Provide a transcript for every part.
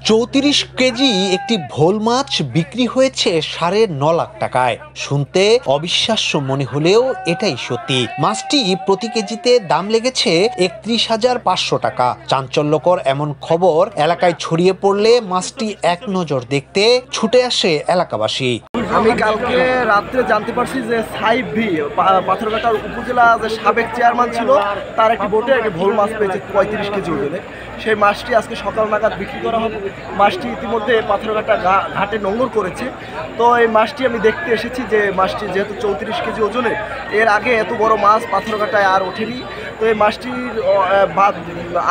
34 KG একটি ভোল মাছ বিক্রি হয়েছে 9.5 লাখ টাকায়। শুনতে অবিশ্বাস্য মনে হলেও এটাই সত্যি। মাছটি প্রতি কেজিতে দাম লেগেছে 31,500 টাকা। চাঞ্চল্যকর এমন খবর এলাকায় ছড়িয়ে পড়লে মাছটি এক নজর দেখতে ছুটে আসে এলাকাবাসী। আমি কালকে রাত্রে জানতে পারছি যে সাইফ ভি পাথরঘাটার উপজেলা যে সাবেক চেয়ারম্যান ছিল তার একটি বোটে একটি ভোল মাছ পেয়েছে 35 কেজি ওজনে। সেই মাছটি আজকে সকাল নাগাদ বিক্রি করা হবে। মাছটি ইতিমধ্যে পাথরঘাটা ঘাটে নোঙর করেছে। তো এই মাছটি আমি দেখতে এসেছি যে মাছটি যেহেতু 34 কেজি ওজনে, এর আগে এত বড় মাছ পাথরঘাটায় আর ওঠেনি। তো এই মাছটির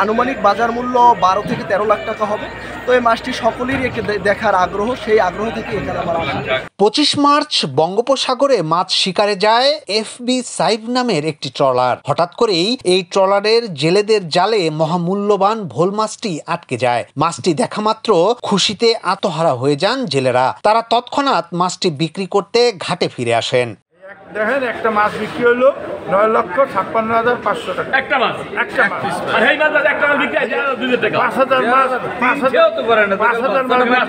আনুমানিক বাজার মূল্য 12 থেকে 13 লাখ টাকা হবে। তো এই মাছটি সকলেরই একটি দেখার আগ্রহ, সেই আগ্রহ থেকে এখানে আমার আসা। 25 মার্চ বঙ্গোপসাগরে মাছ শিকারে যায় এফবি সাইফ নামের একটি ট্রলার। হঠাৎ করেই এই ট্রলারের জেলেদের জালে মহামূল্যবান ভোল মাছটি আটকে যায়। মাছটি দেখা মাত্র খুশিতে আত্মহারা হয়ে যান জেলেরা। তারা তৎক্ষণাৎ মাছটি বিক্রি করতে ঘাটে ফিরে আসেন। দেখেন, একটা মাছ বিক্রি হলো 9,56,500 টাকা। একটা মাছ আর এই মাছ একটা মাছ বিক্রি হয় 2,000 টাকা। 5,000 মাছ 5,000 মাছ।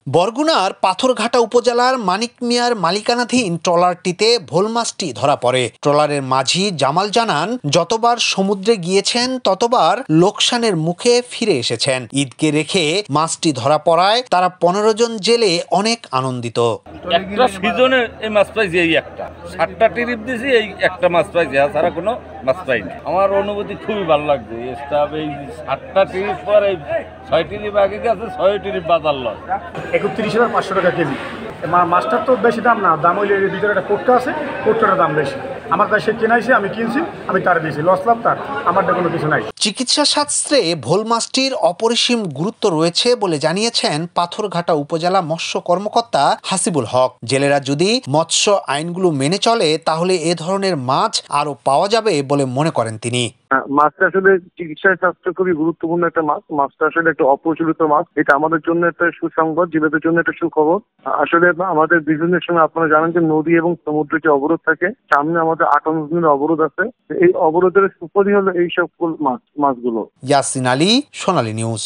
বরগুনার পাথরঘাটা উপজেলার মানিক মিয়ার মালিকানাধীন ট্রলারটিতে ভোল মাছটি ধরা পড়ে। ট্রলারের মাঝি জামাল জানান, যতবার সমুদ্রে গিয়েছেন ততবার লোকসানের মুখে ফিরে এসেছেন। ঈদকে রেখে মাছটি ধরা পড়ায় তারা 15 জন জেলে অনেক আনন্দিত। একটা সিজনে এই মাছ পাইছি, এই একটা 7টা ট্রিপ দিয়েছি, এই একটা মাছ পাইছি, এছাড়া কোনো মাছ পাইনি। আমার অনুভূতি খুবই ভালো লাগছে। এই 7টা ট্রিপ পর এই 6 ট্রিপ আগে গেছে, 6 ট্রিপ বাজার লস। 31,500 টাকা কেজি। মাছটার তো বেশি দাম না, দাম হইলে এর ভিতরে একটা কোট্টা আছে, কোট্টার দাম বেশি। আমার কাছে কিনাইছে, আমি কিনছি, আমি তার দিয়েছি, লস লাভ তার, আমার কোনো কিছু নাই। চিকিৎসা শাস্ত্রে ভোল মাছটির অপরিসীম গুরুত্ব রয়েছে বলে জানিয়েছেন পাথরঘাটা উপজেলা মৎস্য কর্মকর্তা হাসিবুল হক। জেলেরা যদি মৎস্য আইনগুলো মেনে চলে তাহলে এ ধরনের মাছ আরো পাওয়া যাবে বলে মনে করেন তিনি। মাছটা আসলে চিকিৎসা শাস্ত্রে খুবই গুরুত্বপূর্ণ একটা মাছ। মাছটা আসলে একটা অপ্রচলিত মাছ। এটা আমাদের জন্য একটা সুসংবাদ, জেলেদের জন্য একটা সুখবর। আসলে আমাদের বিভিন্ন সময় আপনারা জানেন যে নদী এবং সমুদ্রে যে অবরোধ থাকে, সামনে আমাদের 58 দিনের অবরোধ আছে। এই অবরোধের সুফলই হলো এই সব মাছগুলো। ইয়াসিন আলী, সোনালী নিউজ।